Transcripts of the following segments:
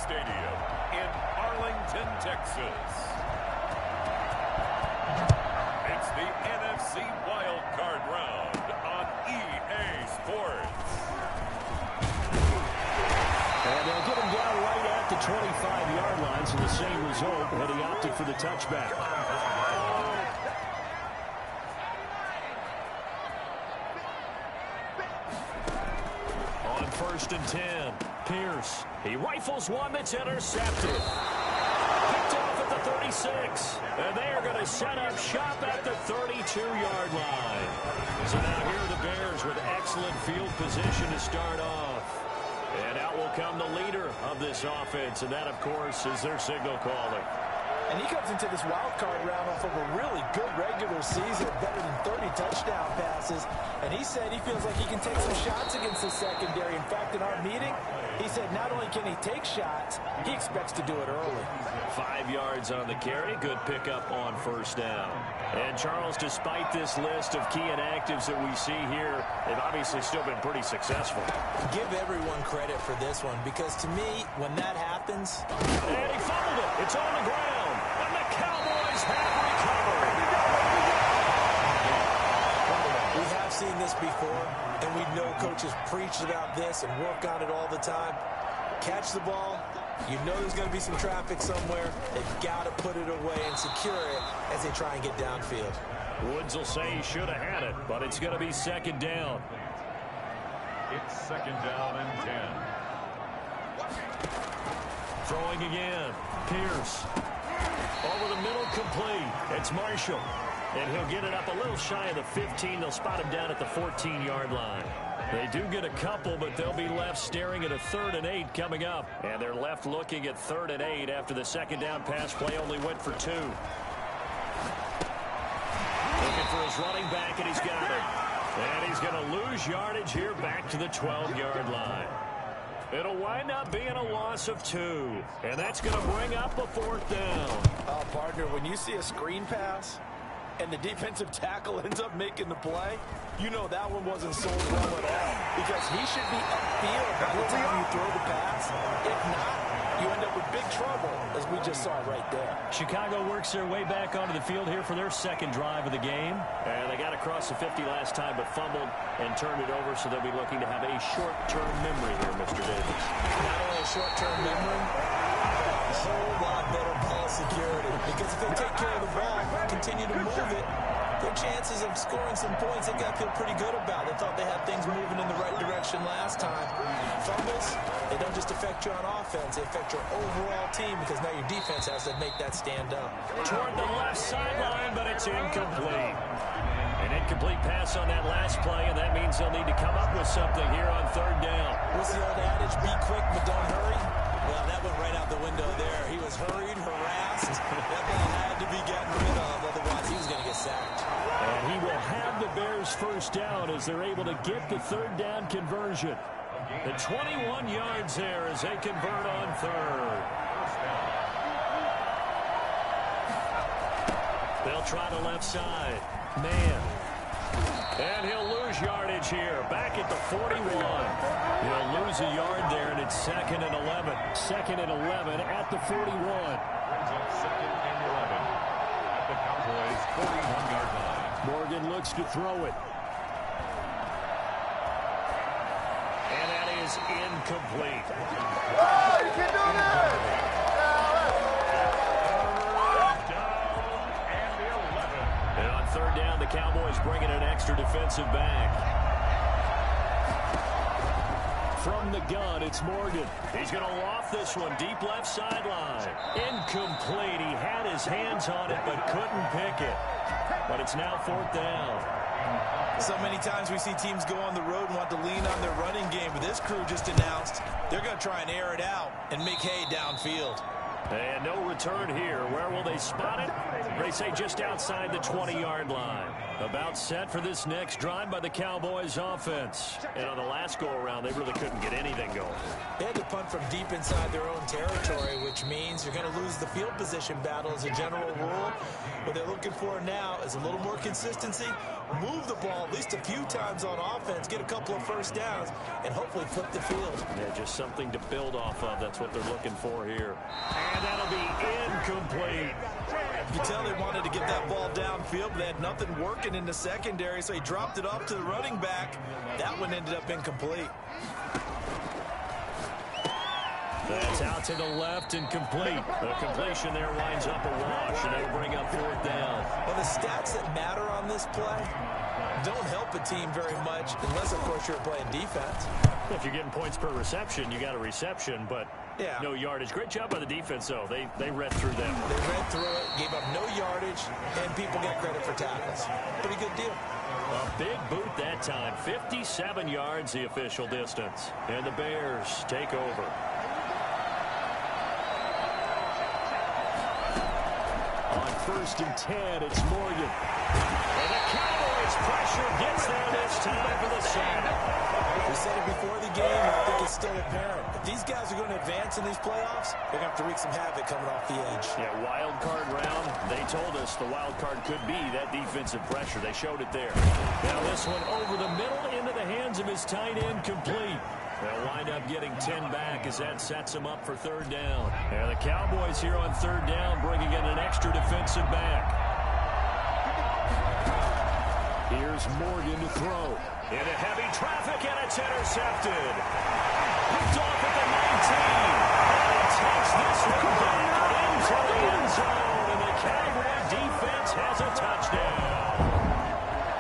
Stadium in Arlington, Texas. It's the NFC Wild Card Round on EA Sports. And they'll get him down right at the 25-yard line, so the same result, but he opted for the touchback. On 1st and 10, Pierce. He rifles one that's intercepted. Picked off at the 36. And they are going to set up shop at the 32-yard line. So now here are the Bears with excellent field position to start off. And out will come the leader of this offense, and that, of course, is their signal caller. And he comes into this wild card round off of a really good regular season, better than 30 touchdown passes. And he said he feels like he can take some shots against the secondary. In fact, in our meeting, he said not only can he take shots, he expects to do it early. 5 yards on the carry. Good pickup on 1st down. And, Charles, despite this list of key inactives that we see here, they've obviously still been pretty successful. Give everyone credit for this one, because to me, when that happens... And he fumbled it. It's on the ground. And the Cowboys have recovered. We have seen this before, and we know coaches preach about this and work on it all the time. Catch the ball. You know there's going to be some traffic somewhere. They've got to put it away and secure it as they try and get downfield. Woods will say he should have had it, but it's going to be 2nd down. It's 2nd down and 10. Throwing again. Pierce. Over the middle, complete. It's Marshall. And he'll get it up a little shy of the 15. They'll spot him down at the 14-yard line. They do get a couple, but they'll be left staring at a 3rd and 8 coming up. And they're left looking at 3rd and 8 after the 2nd down pass play only went for 2. Looking for his running back, and he's got it. And he's going to lose yardage here back to the 12-yard line. It'll wind up being a loss of 2. And that's going to bring up a 4th down. Oh, partner, when you see a screen pass and the defensive tackle ends up making the play, you know that one wasn't sold well at all, because he should be upfield by the time you throw the pass. If not, you end up with big trouble, as we just saw right there. Chicago works their way back onto the field here for their 2nd drive of the game. And they got across the 50 last time, but fumbled and turned it over, so they'll be looking to have a short-term memory here, Mr. Davis. Not only a short-term memory, a whole lot better ball security. Because if they take care of the ball, continue to move it, their chances of scoring some points, they've got to feel pretty good about. They thought they had things moving in the right direction last time. Fumbles, they don't just affect you on offense, they affect your overall team, because now your defense has to make that stand up. Toward the left sideline, but it's incomplete. An incomplete pass on that last play, and that means they'll need to come up with something here on 3rd down. What's the old adage? Be quick, but don't hurry. Well, that went right out the window there. He was hurried, harassed. That ball had to be gotten rid of, otherwise he was going to get sacked. And he will have the Bears 1st down as they're able to get the 3rd down conversion. The 21 yards there as they convert on 3rd. They'll try the left side. Man. And he'll lose yardage here. Back at the 41. He'll lose a yard there, and it's 2nd and 11. 2nd and 11 at the 41. Brings up 2nd and 11 at the Cowboys' 41-yard line. Morgan looks to throw it. And that is incomplete. Oh, you can do that! And on 3rd down, the Cowboys bringing an extra defensive back. From the gun, it's Morgan. He's going to loft this one deep left sideline. Incomplete. He had his hands on it but couldn't pick it. But it's now 4th down. So many times we see teams go on the road and want to lean on their running game, but this crew just announced they're going to try and air it out and make hay downfield. And no return here. Where will they spot it? They say just outside the 20-yard line. About set for this next drive by the Cowboys offense. And on the last go-around, they really couldn't get anything going. They had to punt from deep inside their own territory, which means you're going to lose the field position battle as a general rule. What they're looking for now is a little more consistency, move the ball at least a few times on offense, get a couple of first downs, and hopefully flip the field. Yeah, just something to build off of. That's what they're looking for here. And that'll be incomplete. You can tell they wanted to get that ball downfield, but they had nothing working in the secondary, so he dropped it off to the running back. That one ended up incomplete. That's out to the left and complete. The completion there winds up a wash, and it'll bring up fourth down. Well, the stats that matter on this play don't help a team very much, unless, of course, you're playing defense. If you're getting points per reception, you got a reception, but no yardage. Great job by the defense, though. They read through them. They read through it, gave up no yardage, and people get credit for tackles. Pretty good deal. A big boot that time. 57 yards, the official distance. And the Bears take over. On 1st and 10, it's Morgan. And the Cowboys pressure gets there this time for the sack. We said it before the game, and I think it's still apparent. If these guys are going to advance in these playoffs, they're going to have to wreak some havoc coming off the edge. Yeah, wild card round. They told us the wild card could be that defensive pressure. They showed it there. Now this one over the middle into the hands of his tight end, complete. They'll wind up getting 10 back as that sets them up for third down. And the Cowboys here on third down bringing in an extra defensive back. Here's Morgan to throw. Into heavy traffic, and it's intercepted. Picked off at the 19. And takes this one back into the end zone. And the Cowboy defense has a touchdown.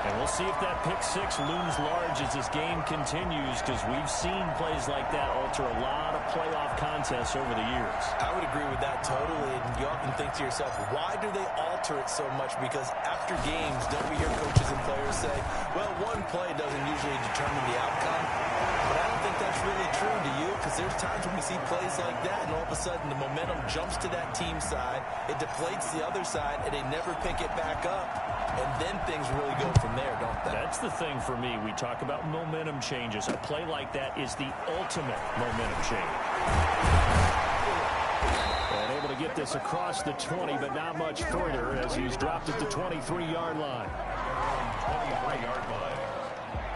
And we'll see if that pick six looms large as this game continues, because we've seen plays like that alter a lot of playoff contests over the years. I would agree with that totally. And you often think to yourself, why do they alter it so much? Because after games, don't we hear coaches and players say, well, one play doesn't usually determine the outcome. But I don't think that's really true to you, because there's times when we see plays like that, and all of a sudden the momentum jumps to that team side, it deflates the other side, and they never pick it back up. And then things really go from there, don't they? That's the thing for me. We talk about momentum changes. A play like that is the ultimate momentum change. And able to get this across the 20, but not much further as he's dropped at the 23-yard line. 23-yard line.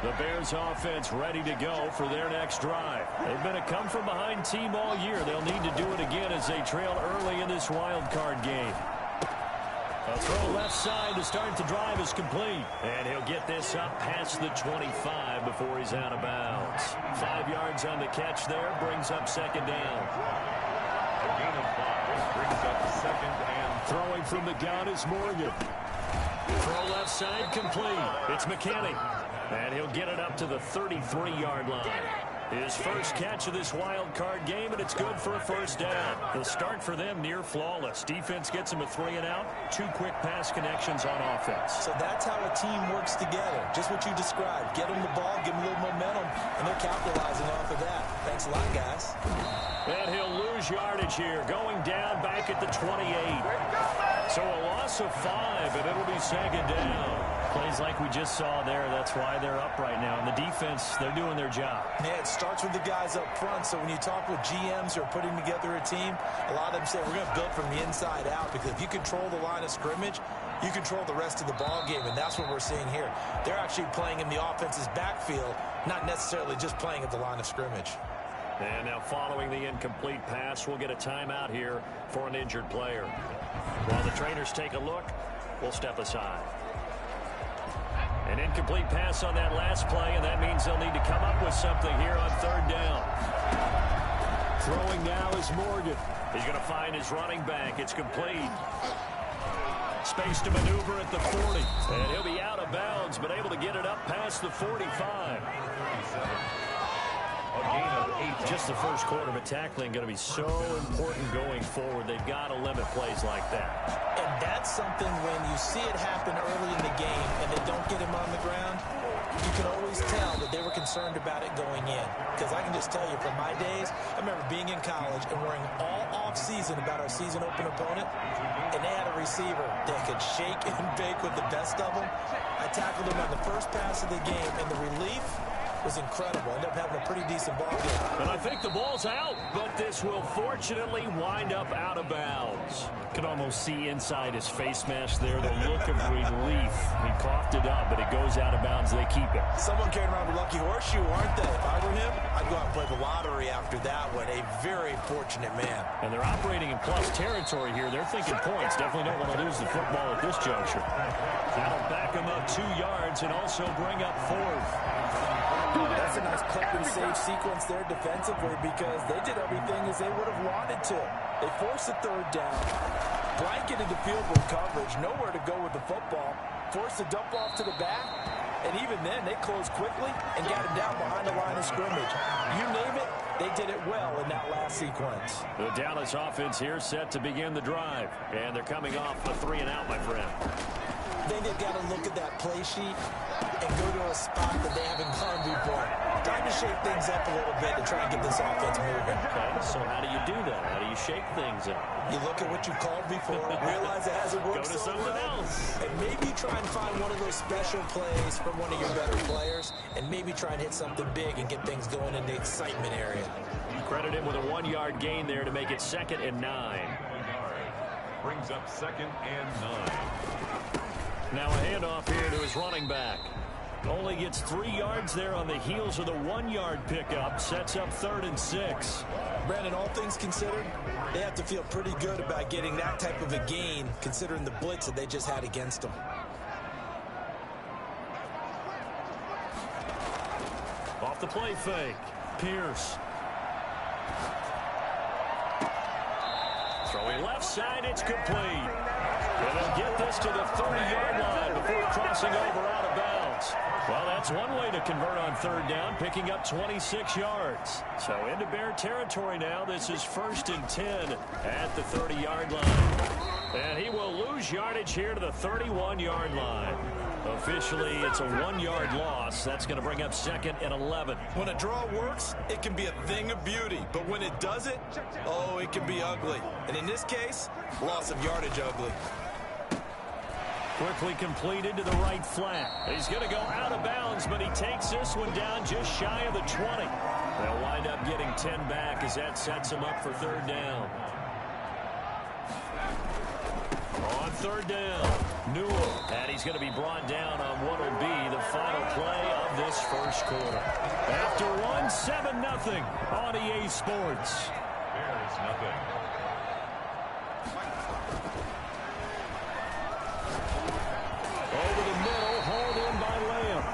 The Bears offense ready to go for their next drive. They've been a come-from-behind team all year. They'll need to do it again as they trail early in this wild card game. A throw left side to start the drive is complete. And he'll get this up past the 25 before he's out of bounds. 5 yards on the catch there, brings up second down. A gain of 5 brings up second and throwing from the gun is Morgan. Throw left side complete. It's McKinney. And he'll get it up to the 33-yard line. His first catch of this wild card game, and it's good for a first down. The start for them near flawless. Defense gets him a 3 and out. 2 quick pass connections on offense. So that's how a team works together. Just what you described. Get them the ball, give them a little momentum, and they're capitalizing off of that. Thanks a lot, guys. And he'll lose yardage here, going down back at the 28. So a loss of 5, and it'll be second down. Plays like we just saw there. That's why they're up right now. And the defense, they're doing their job. Yeah, it starts with the guys up front. So when you talk with GMs who are putting together a team, a lot of them say we're going to build from the inside out, because if you control the line of scrimmage, you control the rest of the ball game, and that's what we're seeing here. They're actually playing in the offense's backfield, not necessarily just playing at the line of scrimmage. And now following the incomplete pass, we'll get a timeout here for an injured player. While the trainers take a look, we'll step aside. An incomplete pass on that last play, and that means they'll need to come up with something here on third down. Throwing now is Morgan. He's going to find his running back. It's complete. Space to maneuver at the 40. And he'll be out of bounds, but able to get it up past the 45. a gain of 8. Just the first quarter, but tackling going to be so important going forward. They've got to limit plays like that. And that's something when you see it happen early in the game and they don't get him on the ground, you can always tell that they were concerned about it going in. Because I can just tell you from my days, I remember being in college and worrying all off-season about our season open opponent, and they had a receiver that could shake and bake with the best of them. I tackled him on the first pass of the game, and the relief was incredible. Ended up having a pretty decent ball game. And I think the ball's out, but this will fortunately wind up out of bounds. Can almost see inside his face mask there, the look of relief. He coughed it up, but it goes out of bounds. They keep it. Someone carrying around a lucky horseshoe, aren't they? If I were him, I'd go out and play the lottery after that one. A very fortunate man. And they're operating in plus territory here. They're thinking points. Definitely don't want to lose the football at this juncture. That'll back them up 2 yards and also bring up 4th. That's a nice clip and save sequence there defensively because they did everything as they would have wanted to. They forced the 3rd down, blanketed the field with coverage, nowhere to go with the football, forced the dump off to the back, and even then they closed quickly and got him down behind the line of scrimmage. You name it, they did it well in that last sequence. The Dallas offense here set to begin the drive, and they're coming off a 3-and-out, my friend. I think they've got to look at that play sheet and go to a spot that they haven't gone before. Time to shake things up a little bit to try and get this offense moving. Okay, so how do you do that? How do you shake things up? You look at what you called before, realize it hasn't worked Go to so something well, else. and maybe try and find one of those special plays from one of your better players, and maybe try and hit something big and get things going in the excitement area. Credit him with a 1-yard gain there to make it 2nd and 9. Brings up 2nd and 9. Now a handoff here to his running back. Only gets 3 yards there on the heels of the 1-yard pickup. Sets up 3rd and 6. Brandon, all things considered, they have to feel pretty good about getting that type of a gain, considering the blitz that they just had against them. Off the play fake. Pierce. Throwing left side, it's complete. And they'll get this to the 30-yard line before crossing over out of bounds. Well, that's one way to convert on 3rd down, picking up 26 yards. So into Bear territory now. This is 1st and 10 at the 30-yard line. And he will lose yardage here to the 31-yard line. Officially, it's a 1-yard loss. That's going to bring up 2nd and 11. When a draw works, it can be a thing of beauty. But when it doesn't, oh, it can be ugly. And in this case, loss of yardage ugly. Quickly completed to the right flat. He's going to go out of bounds, but he takes this one down just shy of the 20. They'll wind up getting 10 back as that sets him up for 3rd down. On 3rd down, Newell. And he's going to be brought down on what will be the final play of this 1st quarter. After one, 7-0 on EA Sports. Bears nothing. Over the middle, hauled in by Lamb.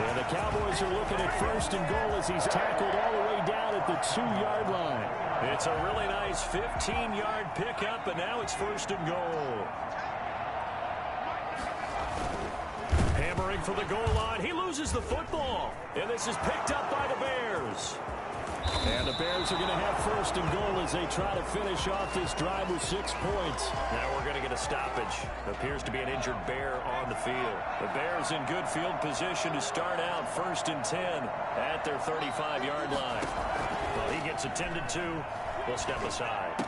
And the Cowboys are looking at 1st and goal as he's tackled all the way down at the 2-yard line. It's a really nice 15-yard pickup, and now it's 1st and goal. Hammering for the goal line. He loses the football. And this is picked up by the Bears. And the Bears are going to have 1st and goal as they try to finish off this drive with 6 points. Now we're going to get a stoppage. Appears to be an injured Bear on the field. The Bears in good field position to start out 1st and 10 at their 35-yard line. Well, he gets attended to. We'll step aside.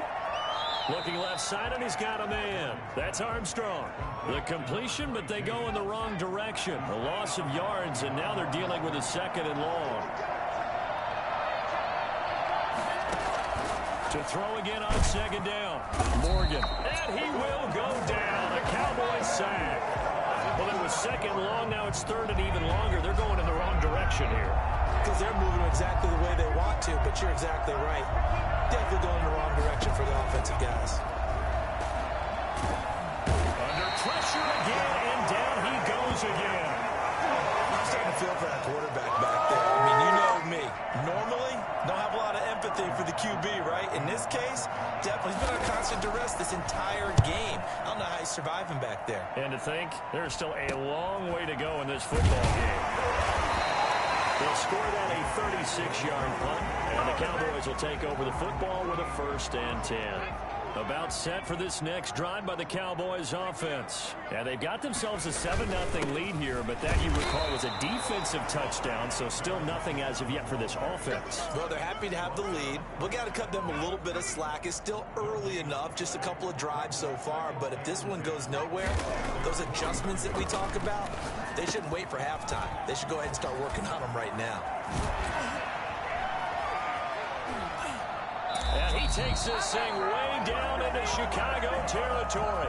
Looking left side, and he's got a man. That's Armstrong. The completion, but they go in the wrong direction. A loss of yards, and now they're dealing with a 2nd and long. To throw again on 2nd down. Morgan. And he will go down. A Cowboys sack. Well, it was 2nd long. Now it's 3rd and even longer. They're going in the wrong direction here. Because they're moving exactly the way they want to, but you're exactly right. Definitely going in the wrong direction for the offensive guys. Under pressure again, and down he goes again. I'm starting to feel for that quarterback back there. I mean, you know me. Normally, don't have a lot of empathy for the QB, right? In this case, definitely. He's been on constant duress this entire game. I don't know how he's surviving back there. And to think, there's still a long way to go in this football game. They'll score that a 36-yard punt, and the Cowboys will take over the football with a 1st and 10. About set for this next drive by the Cowboys offense. And they've got themselves a 7-0 lead here, but that, you recall, was a defensive touchdown, so still nothing as of yet for this offense. Well, they're happy to have the lead. We've got to cut them a little bit of slack. It's still early enough, just a couple of drives so far, but if this one goes nowhere, those adjustments that we talk about, they shouldn't wait for halftime. They should go ahead and start working on them right now. And he takes this thing way down into Chicago territory.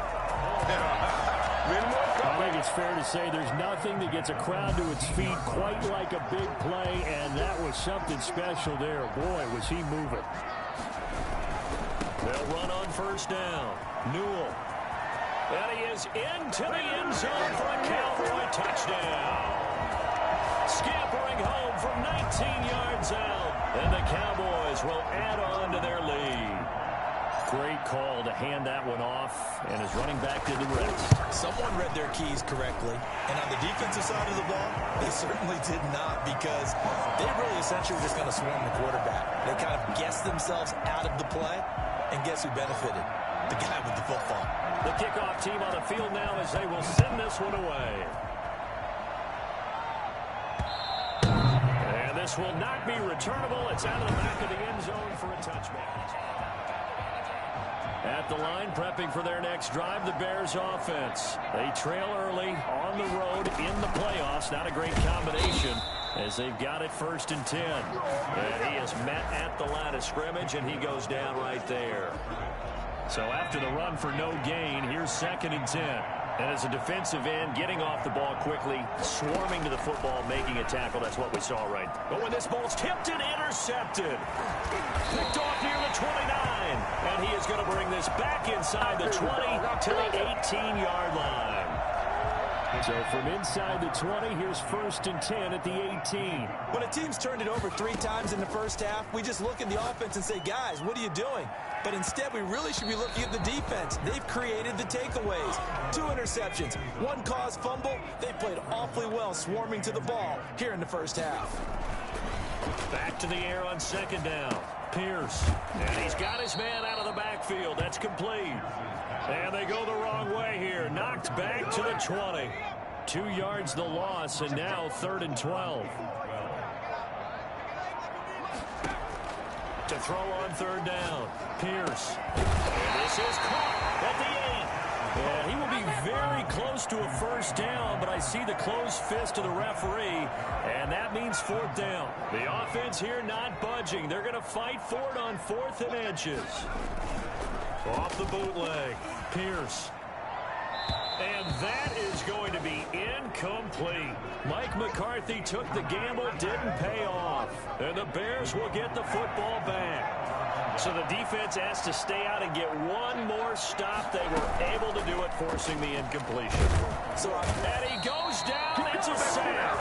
I think it's fair to say there's nothing that gets a crowd to its feet quite like a big play, and that was something special there. Boy, was he moving. They'll run on first down. Newell. And he is into the end zone for a Cowboy touchdown. Scampering home from 19 yards out. And the Cowboys will add on to their lead. Great call to hand that one off, and is running back to the rest. Someone read their keys correctly, and on the defensive side of the ball, they certainly did not, because they really essentially were just going to swarm the quarterback. They kind of guessed themselves out of the play, and guess who benefited? The guy with the football. The kickoff team on the field now as they will send this one away. And this will not be returnable. It's out of the back of the end zone for a touchback. At the line, prepping for their next drive, the Bears offense. They trail early on the road in the playoffs. Not a great combination as they've got it 1st and 10. And he is met at the line of scrimmage, and he goes down right there. So after the run for no gain, here's 2nd and 10. And as a defensive end, getting off the ball quickly, swarming to the football, making a tackle. That's what we saw right. But when this ball's tipped and intercepted. Picked off near the 29. And he is going to bring this back inside the 20 to the 18-yard line. So from inside the 20, here's 1st and 10 at the 18. When a team's turned it over 3 times in the first half, we just look at the offense and say, guys, what are you doing? But instead, we really should be looking at the defense. They've created the takeaways. 2 interceptions, 1 caused fumble. They played awfully well swarming to the ball here in the first half. Back to the air on 2nd down. Pierce. And he's got his man out of the backfield. That's complete. And they go the wrong way here. Knocked back to the 20. 2 yards the loss, and now 3rd and 12. To throw on 3rd down. Pierce. And this is caught at the 8. And he will be very close to a 1st down, but I see the closed fist of the referee, and that means 4th down. The offense here not budging. They're going to fight for it on 4th and inches. Off the bootleg. Pierce. And that is going to be incomplete. Mike McCarthy took the gamble, didn't pay off. And the Bears will get the football back. So the defense has to stay out and get one more stop. They were able to do it, forcing the incompletion. And he goes down. It's a sack.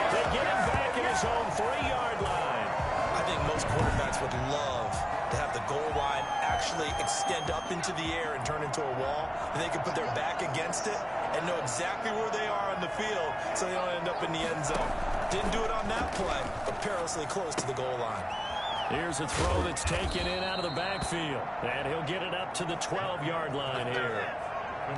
They get him back in his own 3-yard line. I think most quarterbacks would love to have the goal line actually extend up into the air and turn into a wall, and they can put their back against it and know exactly where they are on the field so they don't end up in the end zone. Didn't do it on that play, but perilously close to the goal line. Here's a throw that's taken in out of the backfield, and he'll get it up to the 12-yard line here.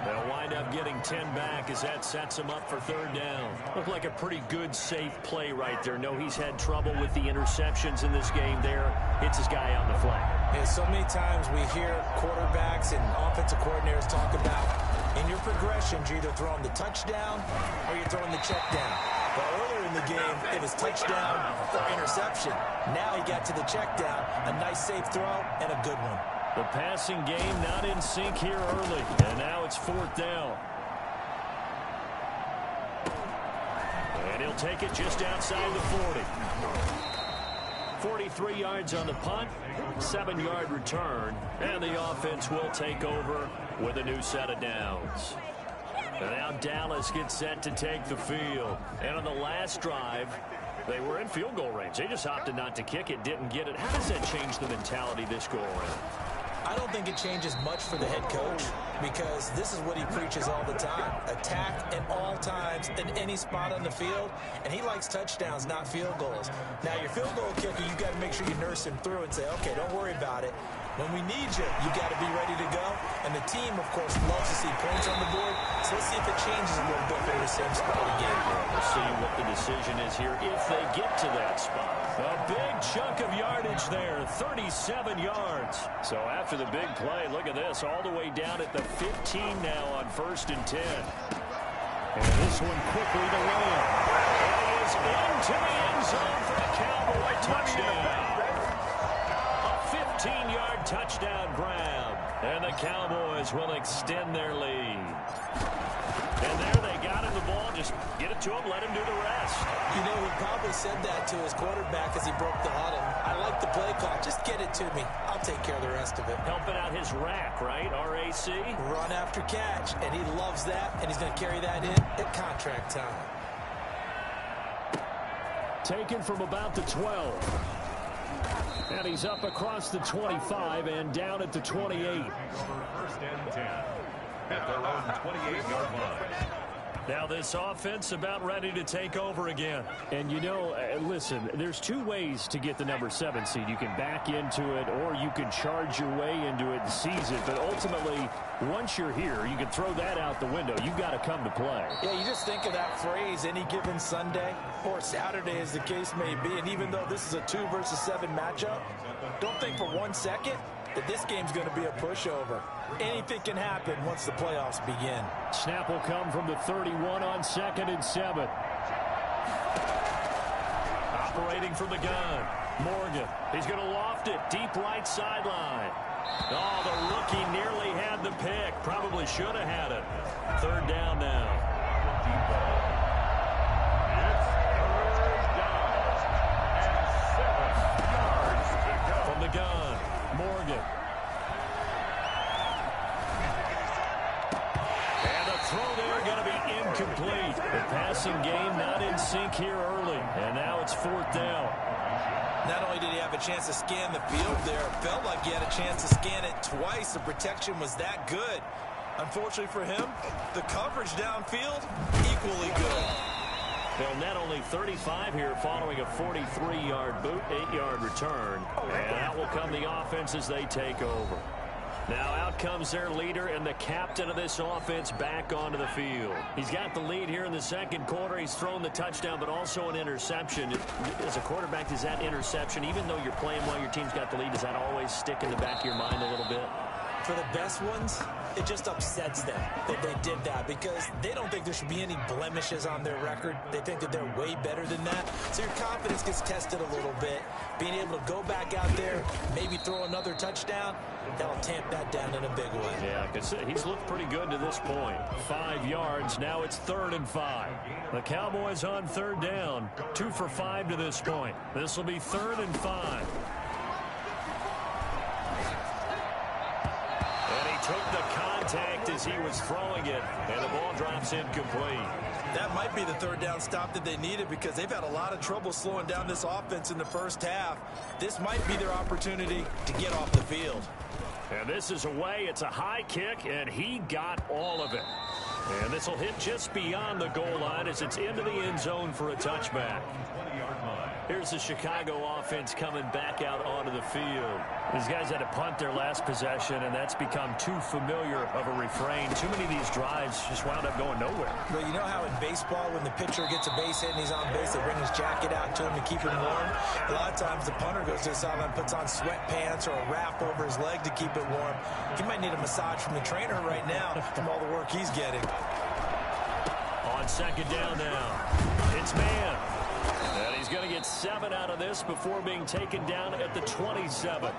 They'll wind up getting 10 back as that sets him up for 3rd down. Looked like a pretty good, safe play right there. No, he's had trouble with the interceptions in this game there. Hits his guy out in the flat. Yeah, so many times we hear quarterbacks and offensive coordinators talk about in your progressions, you're either throwing the touchdown or you're throwing the check down. But earlier in the game, it was touchdown or interception. Now he got to the check down. A nice, safe throw and a good one. The passing game not in sync here early. And now it's 4th down. And he'll take it just outside the 40. 43 yards on the punt, 7-yard return, and the offense will take over with a new set of downs. And now Dallas gets set to take the field. And on the last drive, they were in field goal range. They just opted not to kick it, didn't get it. How does that change the mentality this go around? I don't think it changes much for the head coach, because this is what he preaches all the time. Attack at all times in any spot on the field, and he likes touchdowns, not field goals. Now, your field goal kicker, you got to make sure you nurse him through and say, okay, don't worry about it. When we need you, you got to be ready to go. And the team, of course, loves to see points on the board. So let's see if it changes a little bit for the same spot again. We'll see what the decision is here if they get to that spot. A big chunk of yardage there, 37 yards. So after the big play, look at this, all the way down at the 15 now on 1st and 10. And this one quickly to Lamb. He is into the end zone for a Cowboy touchdown. A 15-yard touchdown grab. And the Cowboys will extend their lead. And there they got him the ball. Just get it to him, let him do the rest. You know, he probably said that to his quarterback as he broke the huddle. I like the play call. Just get it to me. I'll take care of the rest of it. Helping out his rack, right? R-A-C? Run after catch. And he loves that, and he's going to carry that in at contract time. Taken from about the 12. And he's up across the 25 and down at the 28. Over 1st and 10 at their own 28-yard line. Now this offense about ready to take over again. And you know, listen, there's two ways to get the number 7 seed. You can back into it or you can charge your way into it and seize it. But ultimately, once you're here, you can throw that out the window. You've got to come to play. Yeah, you just think of that phrase, any given Sunday or Saturday as the case may be. And even though this is a 2 versus 7 matchup, don't think for 1 second that this game's going to be a pushover. Anything can happen once the playoffs begin. Snap will come from the 31 on 2nd and 7. Operating from the gun. Morgan. He's going to loft it. Deep right sideline. Oh, the rookie nearly had the pick. Probably should have had it. 3rd down now. It's 3rd down and 7 yards to go. From the gun. Morgan. And the throw there going to be incomplete. The passing game not in sync here early. And now it's 4th down. Not only did he have a chance to scan the field there, it felt like he had a chance to scan it twice. The protection was that good. Unfortunately for him, the coverage downfield, equally good. They'll net only 35 here following a 43-yard boot, 8-yard return. And that will come the offense as they take over. Now out comes their leader and the captain of this offense back onto the field. He's got the lead here in the 2nd quarter. He's thrown the touchdown, but also an interception. As a quarterback, does that interception, even though you're playing while your team's got the lead, does that always stick in the back of your mind a little bit? For the best ones, it just upsets them that they did that because they don't think there should be any blemishes on their record. They think that they're way better than that. So your confidence gets tested a little bit. Being able to go back out there, maybe throw another touchdown, that'll tamp that down in a big way. Yeah, because he's looked pretty good to this point. 5 yards. Now it's 3rd and 5. The Cowboys on 3rd down. 2 for 5 to this point. This will be 3rd and 5. Took the contact as he was throwing it, and the ball drops incomplete. That might be the 3rd down stop that they needed because they've had a lot of trouble slowing down this offense in the first half. This might be their opportunity to get off the field. And this is away. It's a high kick, and he got all of it. And this will hit just beyond the goal line as it's into the end zone for a touchback. Here's the Chicago offense coming back out onto the field. These guys had to punt their last possession, and that's become too familiar of a refrain. Too many of these drives just wound up going nowhere. But you know how in baseball, when the pitcher gets a base hit and he's on base, they bring his jacket out to him to keep him warm? A lot of times the punter goes to the sideline, puts on sweatpants or a wrap over his leg to keep it warm. He might need a massage from the trainer right now from all the work he's getting. On 2nd down now, it's man. And he's going to get 7 out of this before being taken down at the 27.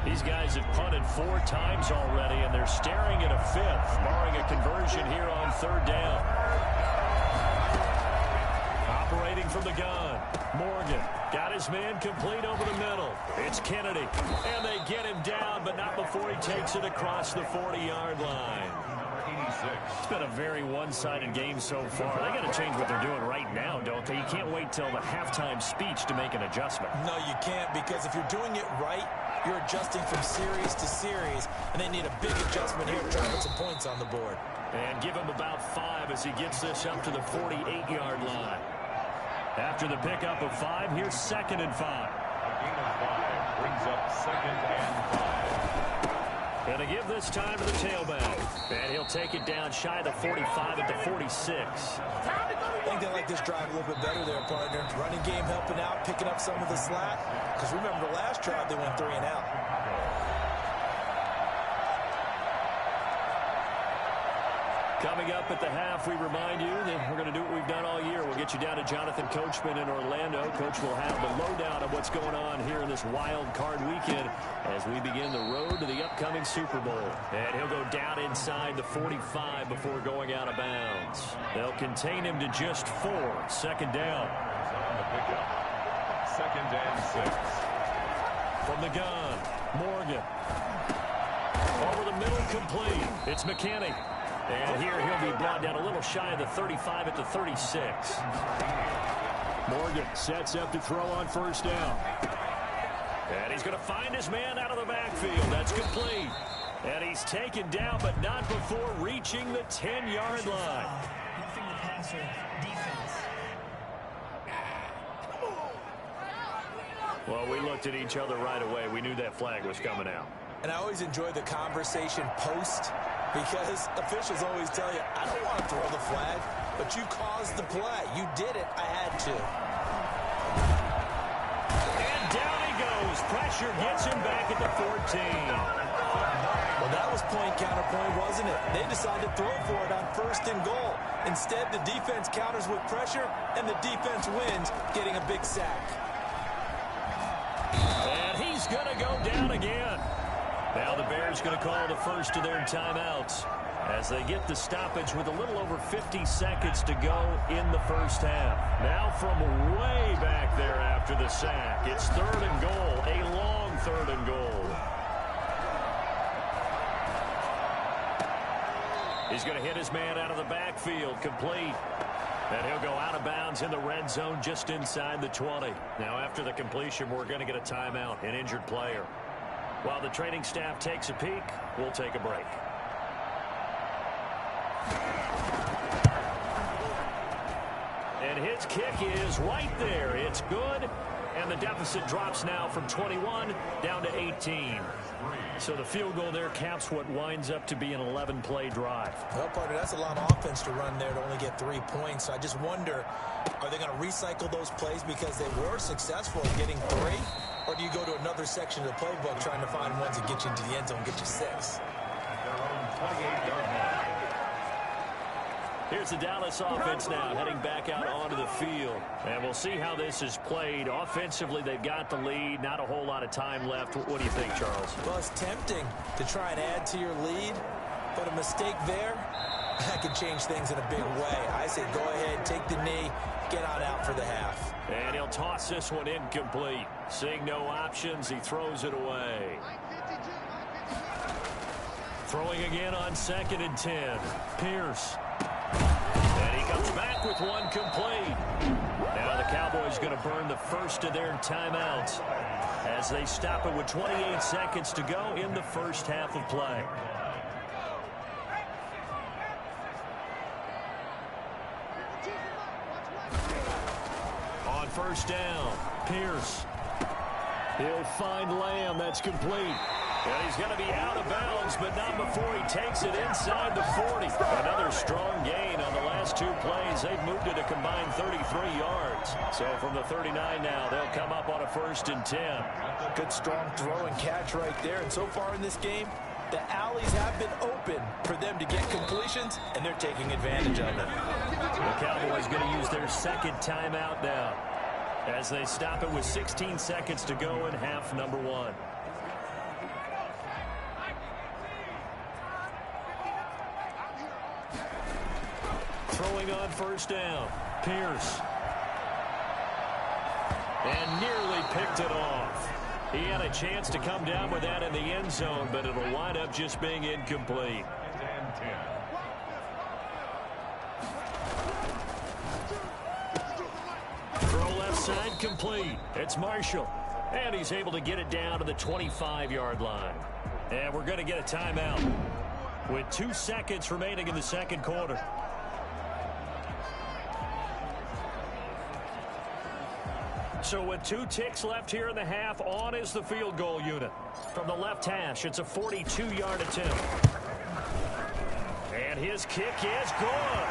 These guys have punted 4 times already, and they're staring at a 5th, barring a conversion here on 3rd down. Operating from the gun, Morgan got his man complete over the middle. It's Kennedy, and they get him down, but not before he takes it across the 40-yard line. It's been a very one-sided game so far. They got to change what they're doing right now, don't they? You can't wait till the halftime speech to make an adjustment. No, you can't, because if you're doing it right, you're adjusting from series to series, and they need a big adjustment here to try to put some points on the board. And give him about 5 as he gets this up to the 48-yard line. After the pickup of 5, here's 2nd and 5. A gain of 5 brings up 2nd and 5. Going to give this time to the tailback. And he'll take it down shy of the 45 at the 46. I think they like this drive a little bit better there, partner. Running game helping out, picking up some of the slack. Because remember, the last drive they went 3 and out. Coming up at the half, we remind you that we're going to do what we've done all year. We'll get you down to Jonathan Coachman in Orlando. Coach will have the lowdown of what's going on here in this wild card weekend as we begin the road to the upcoming Super Bowl. And he'll go down inside the 45 before going out of bounds. They'll contain him to just 4. Second down. On the pickup. 2nd and 6. From the gun, Morgan. Over the middle, complete. It's McKinney. And here he'll be brought down a little shy of the 35 at the 36. Morgan sets up to throw on first down. And he's going to find his man out of the backfield. That's complete. And he's taken down, but not before reaching the 10-yard line. Roughing the passer, defense. Well, we looked at each other right away. We knew that flag was coming out. And I always enjoy the conversation post because officials always tell you, I don't want to throw the flag, but you caused the play. You did it. I had to. And down he goes. Pressure gets him back at the 14. Well, that was point counterpoint, wasn't it? They decided to throw for it on 1st and goal. Instead, the defense counters with pressure, and the defense wins, getting a big sack. And he's going to go down again. Now the Bears going to call the first of their timeouts as they get the stoppage with a little over 50 seconds to go in the first half. Now from way back there after the sack, it's 3rd and goal, a long 3rd and goal. He's going to hit his man out of the backfield, complete. And he'll go out of bounds in the red zone just inside the 20. Now after the completion, we're going to get a timeout, an injured player. While the training staff takes a peek, we'll take a break. And his kick is right there. It's good. And the deficit drops now from 21 down to 18. So the field goal there caps what winds up to be an 11-play drive. Well, partner, that's a lot of offense to run there to only get 3 points. So I just wonder, are they going to recycle those plays because they were successful in getting 3? Or do you go to another section of the playbook trying to find ones that get you into the end zone and get you 6? Here's the Dallas offense now heading back out onto the field. And we'll see how this is played. Offensively, they've got the lead. Not a whole lot of time left. What do you think, Charles? Well, it's tempting to try and add to your lead, but a mistake there, that could change things in a big way. I say go ahead, take the knee, get on out for the half. And he'll toss this one incomplete. Seeing no options, he throws it away. Throwing again on 2nd and 10. Pierce. And he comes back with one complete. Now the Cowboys going to burn the first of their timeouts as they stop it with 28 seconds to go in the first half of play. On first down, Pierce. He'll find Lamb. That's complete. And he's going to be out of bounds, but not before he takes it inside the 40. Another strong gain on the last 2 plays. They've moved it a combined 33 yards. So from the 39 now, they'll come up on a 1st and 10. Good strong throw and catch right there. And so far in this game, the alleys have been open for them to get completions, and they're taking advantage of it. The Cowboys going to use their 2nd timeout now as they stop it with 16 seconds to go in half number 1. Throwing on first down, Pierce. And nearly picked it off. He had a chance to come down with that in the end zone, but it'll wind up just being incomplete. Throw left side complete. It's Marshall. And he's able to get it down to the 25-yard line. And we're going to get a timeout with 2 seconds remaining in the second quarter. So with 2 ticks left here in the half, on is the field goal unit. From the left hash, it's a 42-yard attempt. And his kick is good.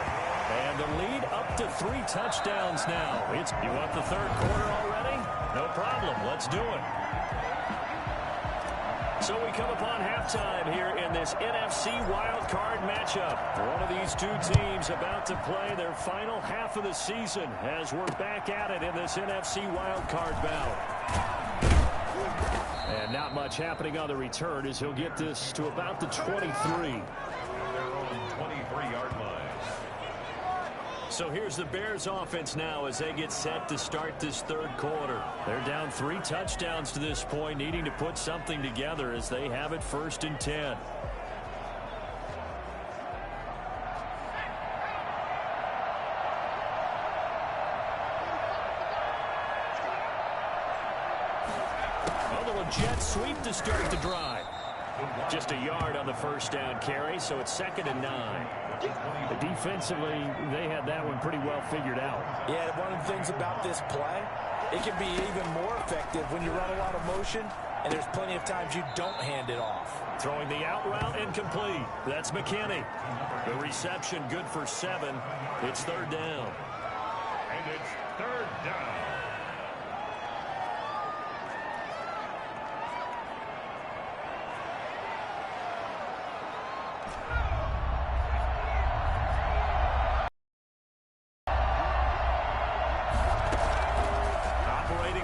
And the lead up to 3 touchdowns now. You want the third quarter already? No problem. Let's do it. So we come upon halftime here in this NFC wildcard matchup. One of these 2 teams about to play their final half of the season as we're back at it in this NFC wildcard bout. And not much happening on the return as he'll get this to about the 23. Their own 23-yard line. So here's the Bears offense now as they get set to start this third quarter. They're down 3 touchdowns to this point, needing to put something together as they have it 1st and 10. A little jet sweep to start the drive. Just a yard on the first down carry, so it's 2nd and 9. Defensively, they had that one pretty well figured out. Yeah, one of the things about this play, it can be even more effective when you run a lot of motion, and there's plenty of times you don't hand it off. Throwing the out route incomplete. That's McKinney. The reception good for 7. It's 3rd down. And it's 3rd down.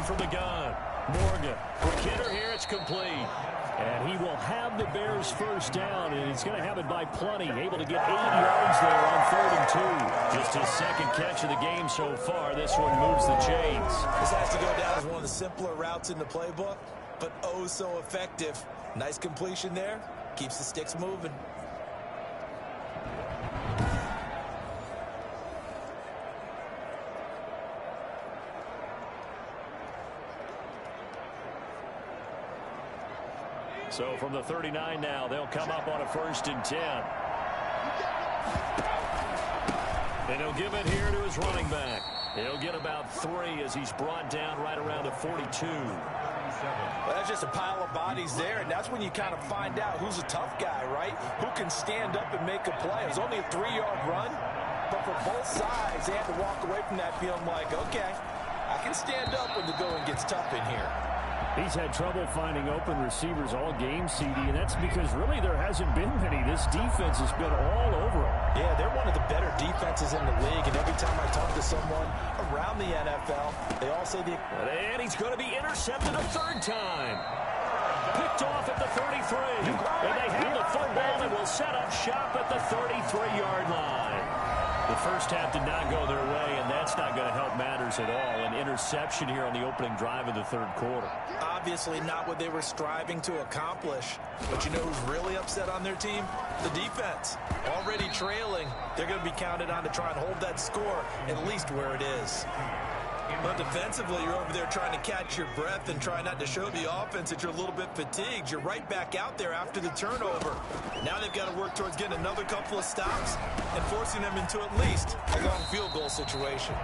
From the gun. Morgan. For Kidder here, it's complete. And he will have the Bears first down, and he's going to have it by plenty. Able to get 8 yards there on 3rd and 2. Just his 2nd catch of the game so far. This one moves the chains. This has to go down as one of the simpler routes in the playbook, but oh so effective. Nice completion there. Keeps the sticks moving. So from the 39 now, they'll come up on a 1st and 10. And he'll give it here to his running back. He'll get about 3 as he's brought down right around the 42. Well, that's just a pile of bodies there, and that's when you kind of find out who's a tough guy, right? Who can stand up and make a play. It was only a 3-yard run, but for both sides, they had to walk away from that feeling like, okay, I can stand up when the going gets tough in here. He's had trouble finding open receivers all game, CD, and that's because really there hasn't been many. This defense has been all over him. Yeah, they're one of the better defenses in the league, and every time I talk to someone around the NFL, they all say And he's going to be intercepted a 3rd time. Picked off at the 33. And they have the football and will set up shop at the 33-yard line. The first half did not go their way, and that's not going to help matters at all. An interception here on the opening drive of the 3rd quarter. Obviously not what they were striving to accomplish. But you know who's really upset on their team? The defense. Already trailing, they're going to be counted on to try and hold that score at least where it is. But defensively, you're over there trying to catch your breath and try not to show the offense that you're a little bit fatigued. You're right back out there after the turnover. Now they've got to work towards getting another couple of stops and forcing them into at least a long field goal situation.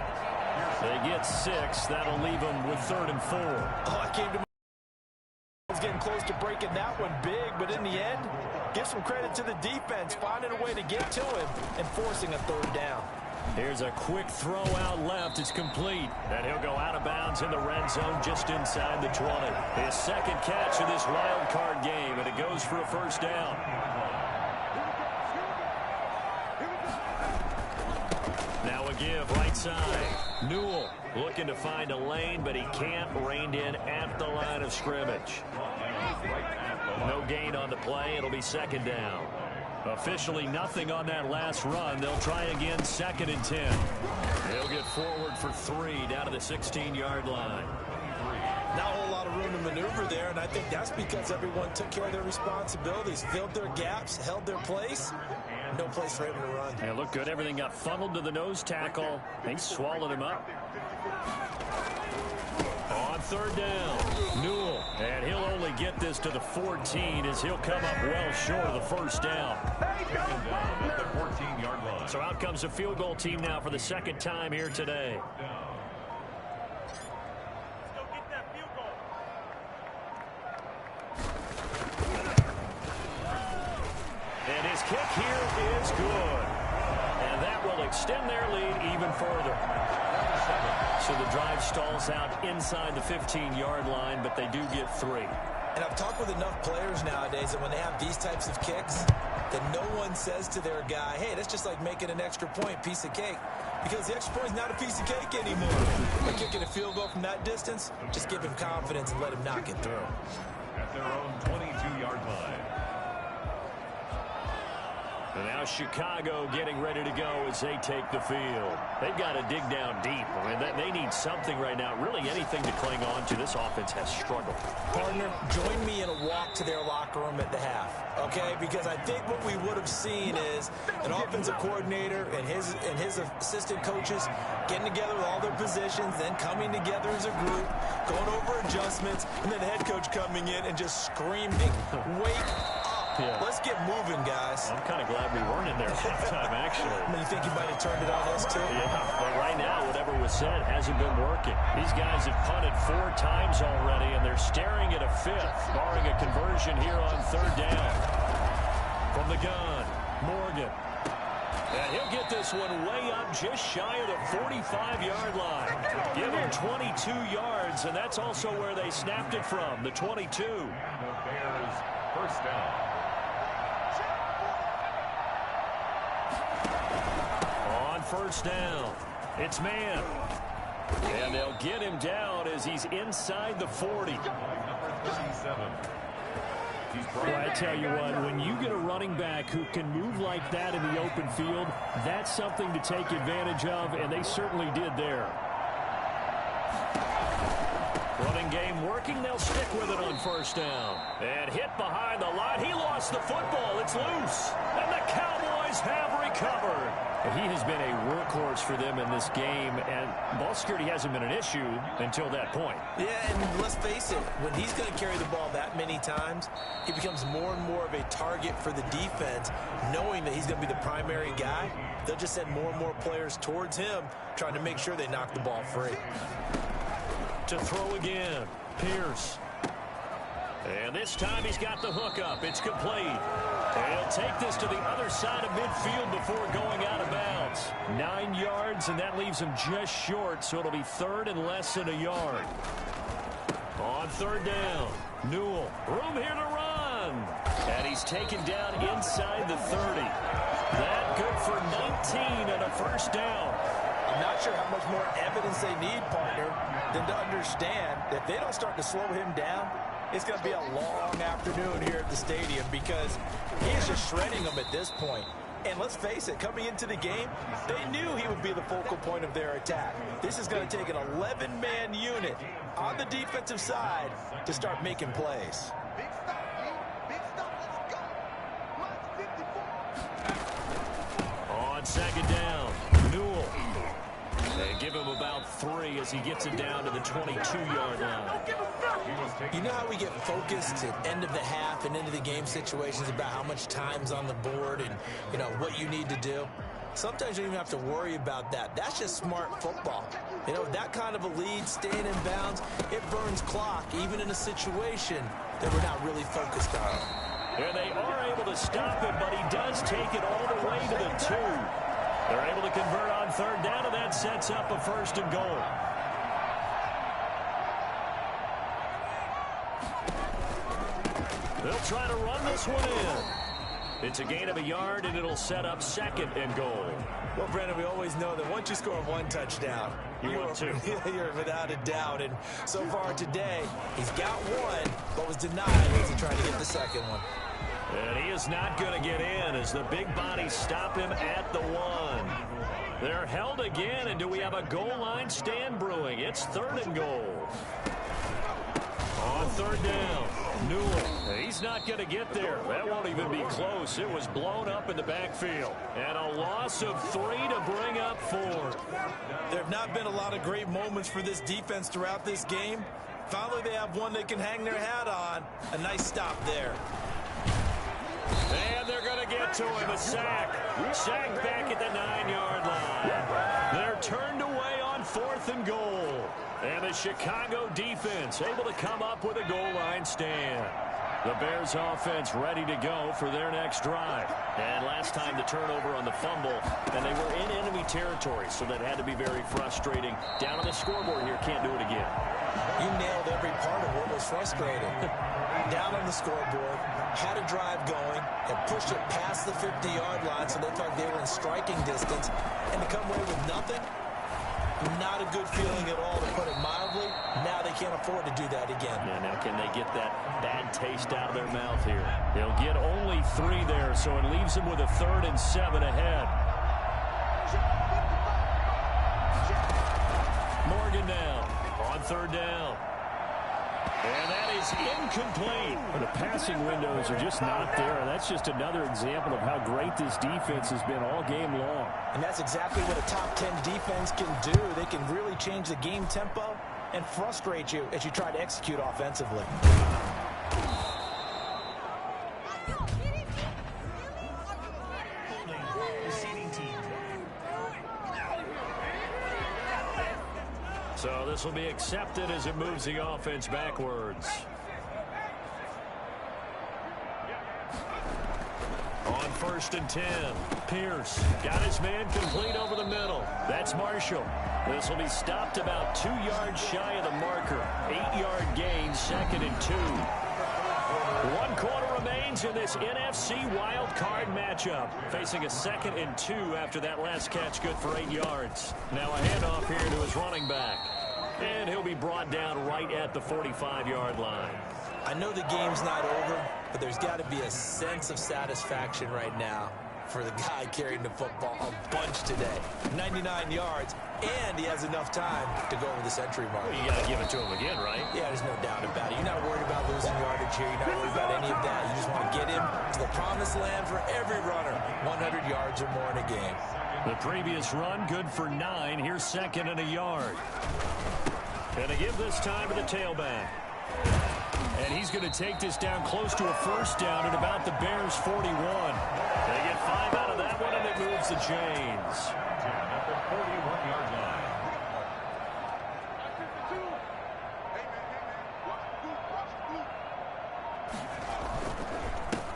They get 6. That'll leave them with 3rd and 4. Oh, I came to was getting close to breaking that one big, but in the end, give some credit to the defense, finding a way to get to him and forcing a 3rd down. Here's a quick throw out left. It's complete. And he'll go out of bounds in the red zone just inside the 20. His 2nd catch of this wild card game, and it goes for a 1st down. Now a give right side. Newell looking to find a lane, but he can't. Reined in at the line of scrimmage. No gain on the play. It'll be 2nd down. Officially nothing on that last run. They'll try again 2nd and 10. He'll get forward for 3 down to the 16-yard line. Not a whole lot of room to maneuver there, and I think that's because everyone took care of their responsibilities, filled their gaps, held their place. No place for him to run. It looked good. Everything got funneled to the nose tackle. They swallowed him up. On 3rd down, Newell. And he'll only get this to the 14 as he'll come up well short of the 1st down. 2nd down at the 14-yard line. So out comes the field goal team now for the 2nd time here today. is good. And that will extend their lead even further. So the drive stalls out inside the 15-yard line, but they do get 3. And I've talked with enough players nowadays that when they have these types of kicks, that no one says to their guy, hey, that's just like making an extra point, piece of cake. Because the extra point is not a piece of cake anymore. By kicking a field goal from that distance, just give him confidence and let him knock it through. At their own 22-yard line. And now Chicago getting ready to go as they take the field. They've got to dig down deep. I mean, they need something right now, really anything to cling on to. This offense has struggled. Partner, join me in a walk to their locker room at the half, okay? Because I think what we would have seen is an offensive coordinator and his assistant coaches getting together with all their positions, then coming together as a group, going over adjustments, and then the head coach coming in and just screaming, wake up. Yeah. Let's get moving, guys. I'm kind of glad we weren't in there at halftime, actually. You think you might have turned it on us, too? Yeah, but right now, whatever was said hasn't been working. These guys have punted 4 times already, and they're staring at a 5th, barring a conversion here on 3rd down. From the gun, Morgan. And he'll get this one way up just shy of the 45-yard line. Give him 22 yards, and that's also where they snapped it from, the 22. The Bears, first down. On first down, it's man. And they'll get him down as he's inside the 40. Number 37. Well, I tell you what, when you get a running back who can move like that in the open field, that's something to take advantage of, and they certainly did there. Running game working. They'll stick with it on first down. And hit behind the line. He lost the football. It's loose. And the Cowboys have recovered. He has been a workhorse for them in this game, and ball security hasn't been an issue until that point. Yeah, and let's face it, when he's going to carry the ball that many times, he becomes more and more of a target for the defense, knowing that he's going to be the primary guy. They'll just send more and more players towards him, trying to make sure they knock the ball free. To throw again, Pierce. And this time he's got the hook up. It's complete. And he'll take this to the other side of midfield before going out of bounds. 9 yards, and that leaves him just short, so it'll be 3rd and less than a yard. On 3rd down, Newell. Room here to run. And he's taken down inside the 30. That good for 19 and a first down. I'm not sure how much more evidence they need, partner, than to understand that if they don't start to slow him down, it's going to be a long afternoon here at the stadium because he is just shredding them at this point. And let's face it, coming into the game, they knew he would be the focal point of their attack. This is going to take an 11-man unit on the defensive side to start making plays. On 2nd down, Newell. They give him about 3 as he gets it down to the 22-yard line. You know how we get focused at end of the half and into the game situations about how much time's on the board and, you know, what you need to do? Sometimes you don't even have to worry about that. That's just smart football. You know, that kind of a lead, staying in bounds, it burns clock, even in a situation that we're not really focused on. And they are able to stop him, but he does take it all the way to the 2. They're able to convert on 3rd down, and that sets up a 1st and goal. They'll try to run this one in. It's a gain of a yard, and it'll set up 2nd and goal. Well, Brandon, we always know that once you score 1 touchdown, you're without a doubt. And so far today, he's got 1, but was denied as he tried to get the 2nd one. And he is not going to get in as the big bodies stop him at the 1. They're held again, and do we have a goal line stand brewing? It's 3rd and goal. On 3rd down, Newell. He's not going to get there. That won't even be close. It was blown up in the backfield. And a loss of 3 to bring up 4. There have not been a lot of great moments for this defense throughout this game. Finally, they have one they can hang their hat on. A nice stop there. And they're going to get to him, a sack. Sack back at the 9-yard line. They're turned away on 4th and goal. And the Chicago defense able to come up with a goal line stand. The Bears offense ready to go for their next drive. And last time the turnover on the fumble, and they were in enemy territory, so that had to be very frustrating. Down on the scoreboard here, can't do it again. You nailed every part of what was frustrating. Down on the scoreboard, had a drive going, and pushed it past the 50-yard line so they thought they were in striking distance, and to come away with nothing, not a good feeling at all, to put it mildly. Now they can't afford to do that again. Yeah, now can they get that bad taste out of their mouth here? They'll get only 3 there, so it leaves them with a 3rd and 7 ahead. Morgan now on 3rd down. And that is incomplete. Well, the passing windows are just not there. And that's just another example of how great this defense has been all game long. And that's exactly what a top 10 defense can do. They can really change the game tempo and frustrate you as you try to execute offensively. Receiving team. So this will be accepted as it moves the offense backwards. On 1st and 10, Pierce got his man complete over the middle. That's Marshall. This will be stopped about 2 yards shy of the marker. 8-yard gain, 2nd and 2. 1 quarter remains in this NFC wild card matchup. Facing a 2nd and 2 after that last catch, good for 8 yards. Now a handoff here to his running back. And he'll be brought down right at the 45-yard line. I know the game's not over, but there's got to be a sense of satisfaction right now for the guy carrying the football a bunch today. 99 yards, and he has enough time to go over the century mark. Well, you got to give it to him again, right? Yeah, there's no doubt about it. You're not worried about losing yardage here. You're not worried about any of that. You just want to get him to the promised land for every runner. 100 yards or more in a game. The previous run, good for 9. Here's 2nd and a yard. And they give this time to the tailback. And he's going to take this down close to a 1st down at about the Bears' 41. They get 5 out of that one, and it moves the chains. At the 41-yard line.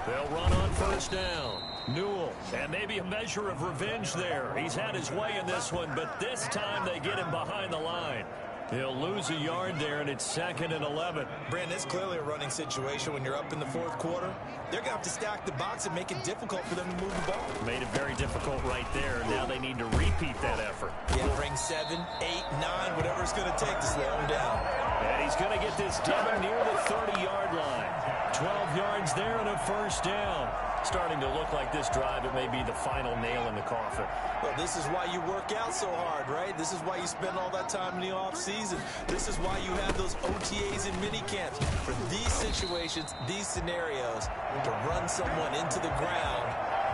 They'll run on 1st down. Newell, and maybe a measure of revenge there. He's had his way in this one, but this time they get him behind the line. He'll lose a yard there, and it's 2nd and 11. Brandon, it's clearly a running situation when you're up in the 4th quarter. They're going to have to stack the box and make it difficult for them to move the ball. Made it very difficult right there. Now they need to repeat that effort. Yeah, bring 7, 8, 9, whatever it's going to take to slow him down. And he's going to get this down near the 30-yard line. 12 yards there and a 1st down. Starting to look like this drive, it may be the final nail in the coffin. Well, this is why you work out so hard, right? This is why you spend all that time in the offseason. This is why you have those OTAs and mini camps. For these situations, these scenarios, to run someone into the ground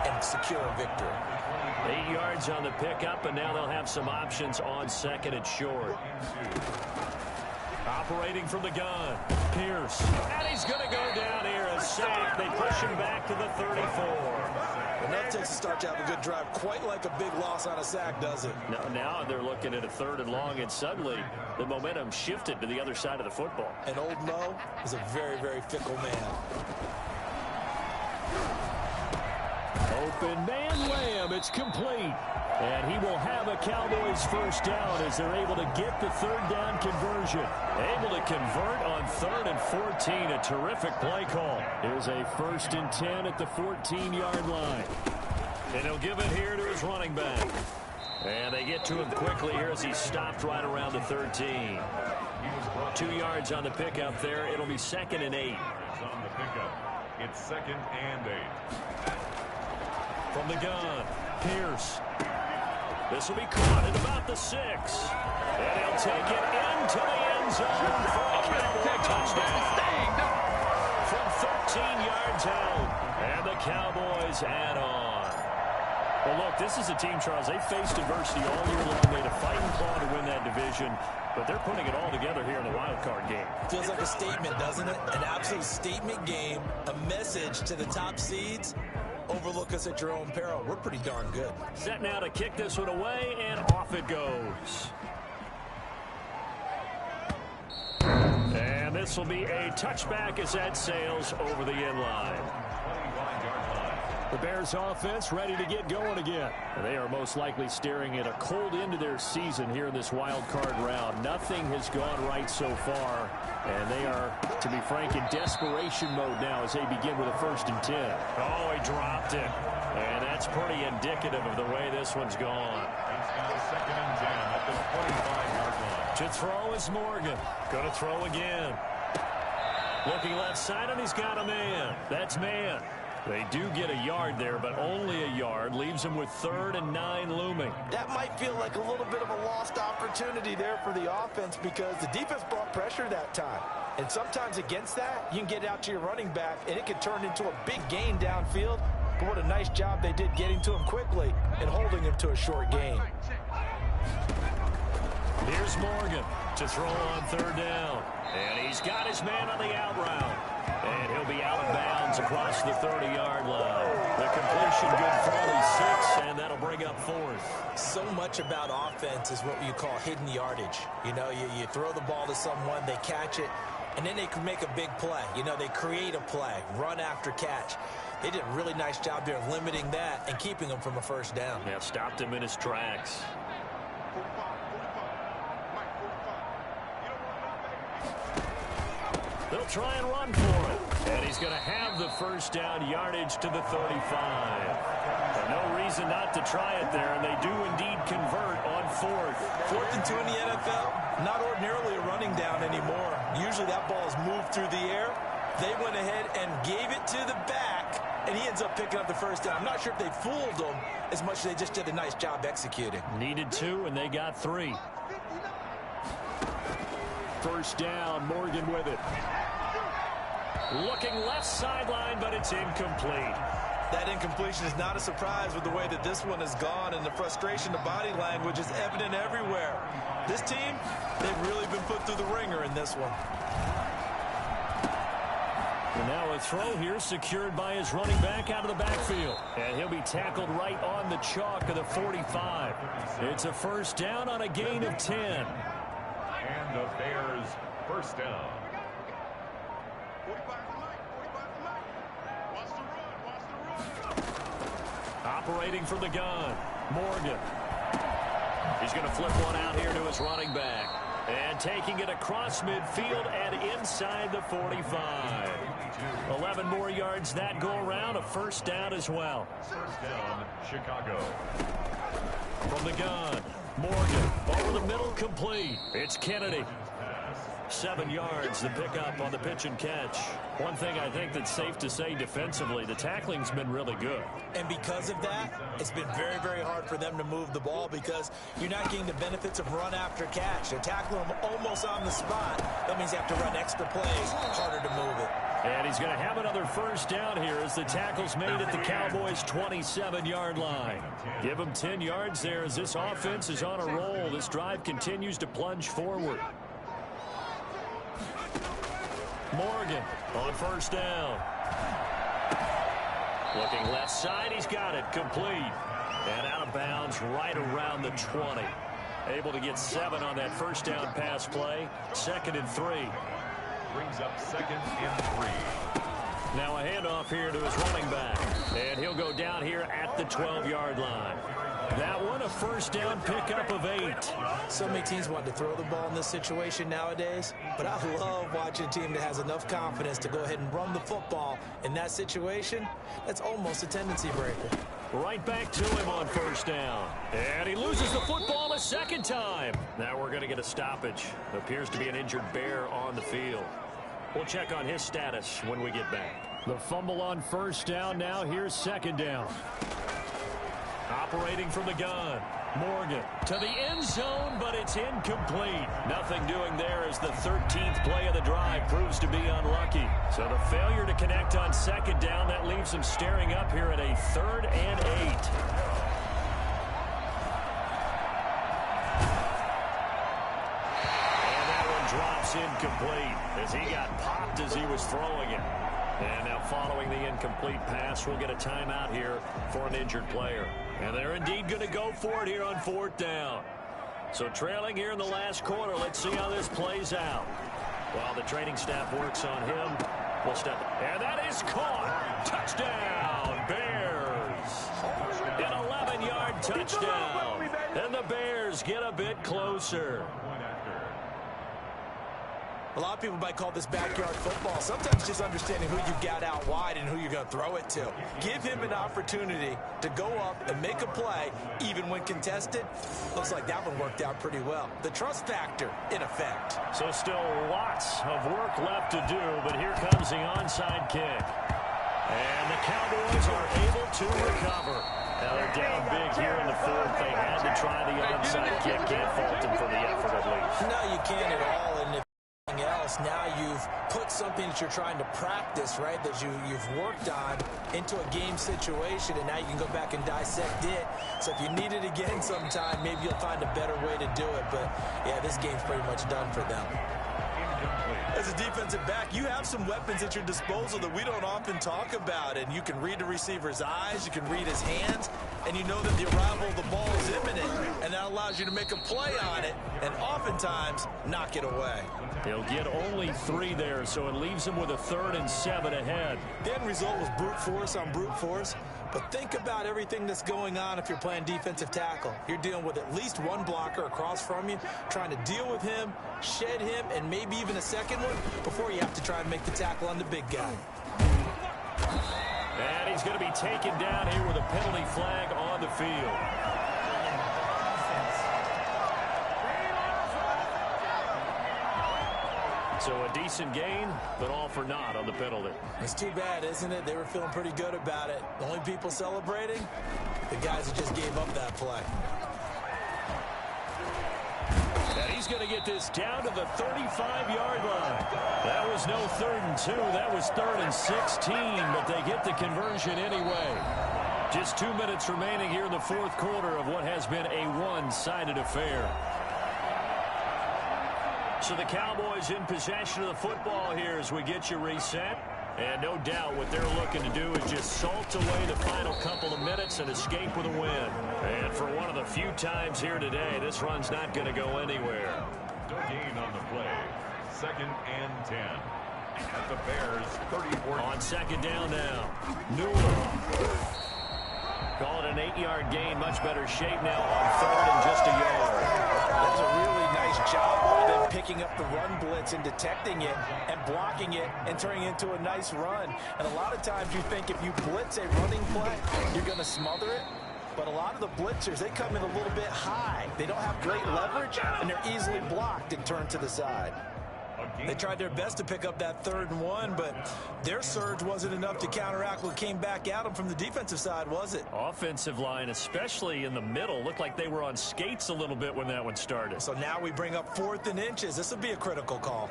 and secure a victory. 8 yards on the pickup, and now they'll have some options on 2nd and short. Operating from the gun, Pierce. And he's going to go down here, a sack. They push him back to the 34. Enough takes a start to have a good drive. Quite like a big loss on a sack, does it? Now they're looking at a 3rd and long, and suddenly the momentum shifted to the other side of the football. And old Mo is a very, very fickle man. Open man Lamb. It's complete. And he will have a Cowboys 1st down as they're able to get the 3rd down conversion. Able to convert on 3rd and 14. A terrific play call. Here's a 1st and 10 at the 14-yard line. And he'll give it here to his running back. And they get to him quickly here as he stopped right around the 13. 2 yards on the pickup there. It'll be 2nd and 8. On the pickup, it's 2nd and 8. From the gun, Pierce. This will be caught at about the 6. And he'll take it into the end zone for a Cowboy touchdown. From 13 yards out. And the Cowboys add on. Well, look, this is a team, Charles. They faced adversity all year long. They had to fight and claw to win that division. But they're putting it all together here in the wild card game. Feels like a statement, doesn't it? An absolute statement game. A message to the top seeds. Overlook us at your own peril. We're pretty darn good. Set now to kick this one away, and off it goes. And this will be a touchback as that sails over the end line. The Bears offense ready to get going again. And they are most likely staring at a cold end to their season here in this wild card round. Nothing has gone right so far. And they are, to be frank, in desperation mode now as they begin with a 1st and 10. Oh, he dropped it. And that's pretty indicative of the way this one's gone. It's now 2nd and 10 at the 25-yard line. To throw is Morgan. Going to throw again. Looking left side, and he's got a man. That's man. They do get a yard there, but only a yard. Leaves them with 3rd and 9 looming. That might feel like a little bit of a lost opportunity there for the offense because the defense brought pressure that time. And sometimes against that, you can get out to your running back, and it can turn into a big gain downfield. But what a nice job they did getting to him quickly and holding him to a short gain. Here's Morgan to throw on 3rd down. And he's got his man on the out route. And he'll be out of bounds across the 30-yard line. The completion good for only 6, and that'll bring up 4th. So much about offense is what you call hidden yardage. You know, you throw the ball to someone, they catch it, and then they can make a big play. You know, they create a play, run after catch. They did a really nice job there of limiting that and keeping him from a 1st down. Yeah, stopped him in his tracks. They'll try and run for it. And he's going to have the 1st down yardage to the 35. And no reason not to try it there, and they do indeed convert on 4th. 4th and 2 in the NFL, not ordinarily a running down anymore. Usually that ball is moved through the air. They went ahead and gave it to the back, and he ends up picking up the 1st down. I'm not sure if they fooled him as much as they just did a nice job executing. Needed 2, and they got 3. 1st down, Morgan with it. Looking left sideline, but it's incomplete. That incompletion is not a surprise with the way that this one has gone, and the frustration, the body language is evident everywhere. This team, they've really been put through the ringer in this one. And now a throw here secured by his running back out of the backfield. And he'll be tackled right on the chalk of the 45. It's a 1st down on a gain of 10. And the Bears 1st down. Operating from the gun, Morgan. He's going to flip one out here to his running back. And taking it across midfield and inside the 45. 11 more yards that go around, a 1st down as well. 1st down, Chicago. From the gun, Morgan over the middle, complete. It's Kennedy. 7 yards, the pickup on the pitch and catch. One thing I think that's safe to say defensively, the tackling's been really good. And because of that, it's been very, very hard for them to move the ball because you're not getting the benefits of run after catch. They're tackling them almost on the spot. That means you have to run extra plays, harder to move it. And he's going to have another 1st down here as the tackle's made at the Cowboys' 27-yard line. Give them 10 yards there as this offense is on a roll. This drive continues to plunge forward. Morgan on 1st down. Looking left side, he's got it, complete. And out of bounds right around the 20. Able to get 7 on that 1st down pass play. 2nd and 3. Brings up 2nd and 3. Now a handoff here to his running back. And he'll go down here at the 12-yard line. That one a 1st down pickup of 8. So many teams want to throw the ball in this situation nowadays, but I love watching a team that has enough confidence to go ahead and run the football. In that situation, that's almost a tendency breaker. Right back to him on 1st down. And he loses the football a 2nd time. Now we're going to get a stoppage. Appears to be an injured Bear on the field. We'll check on his status when we get back. The fumble on 1st down. Now here's 2nd down. Operating from the gun. Morgan to the end zone, but it's incomplete. Nothing doing there as the 13th play of the drive proves to be unlucky. So the failure to connect on 2nd down, that leaves them staring up here at a 3rd and 8. And that one drops incomplete as he got popped as he was throwing it. And now following the incomplete pass, we'll get a timeout here for an injured player. And they're indeed going to go for it here on 4th down. So trailing here in the last quarter, let's see how this plays out. While the training staff works on him, we'll step. And that is caught. Touchdown, Bears. An 11-yard touchdown. And the Bears get a bit closer. A lot of people might call this backyard football. Sometimes just understanding who you got out wide and who you're going to throw it to. Give him an opportunity to go up and make a play, even when contested. Looks like that one worked out pretty well. The trust factor in effect. So still lots of work left to do, but here comes the onside kick. And the Cowboys are able to recover. Now they're down big here in the fourth. They had to try the onside kick. Can't fault them for the effort at least. No, you can't at all. And if else, now you've put something that you're trying to practice, right, that you've worked on into a game situation, and now you can go back and dissect it. So if you need it again sometime, maybe you'll find a better way to do it. But, yeah, this game's pretty much done for them. As a defensive back, you have some weapons at your disposal that we don't often talk about, and you can read the receiver's eyes, you can read his hands, and you know that the arrival of the ball is imminent, and that allows you to make a play on it and oftentimes knock it away. He'll get only 3 there, so it leaves him with a 3rd and 7 ahead. The end result was brute force on brute force. But think about everything that's going on if you're playing defensive tackle. You're dealing with at least one blocker across from you, trying to deal with him, shed him, and maybe even a second one before you have to try and make the tackle on the big guy. And he's going to be taken down here with a penalty flag on the field. So a decent gain, but all for naught on the penalty. It's too bad, isn't it? They were feeling pretty good about it. The only people celebrating, the guys who just gave up that play. And he's going to get this down to the 35-yard line. That was no 3rd and 2. That was 3rd and 16, but they get the conversion anyway. Just 2 minutes remaining here in the fourth quarter of what has been a one-sided affair. So the Cowboys in possession of the football here as we get you reset. And no doubt what they're looking to do is just salt away the final couple of minutes and escape with a win. And for one of the few times here today, this run's not going to go anywhere. No gain on the play. 2nd and 10. At the Bears' 34. On 2nd down now. Newell. Call it an 8-yard gain. Much better shape now on 3rd and just a yard. That's a really nice job by them picking up the run blitz and detecting it and blocking it and turning it into a nice run. And a lot of times you think if you blitz a running play, you're going to smother it. But a lot of the blitzers, they come in a little bit high. They don't have great leverage, and they're easily blocked and turned to the side. They tried their best to pick up that 3rd and 1, but their surge wasn't enough to counteract what came back at them from the defensive side, was it? Offensive line, especially in the middle, looked like they were on skates a little bit when that one started. So now we bring up 4th and inches. This will be a critical call.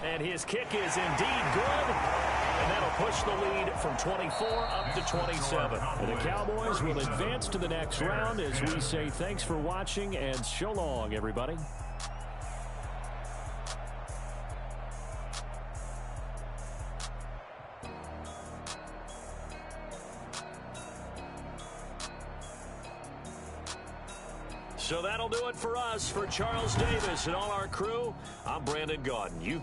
And his kick is indeed good. And that'll push the lead from 24 up to 27. And the Cowboys will advance to the next round as we say thanks for watching and so long, everybody. So that'll do it for us. For Charles Davis and all our crew, I'm Brandon Gaudin. You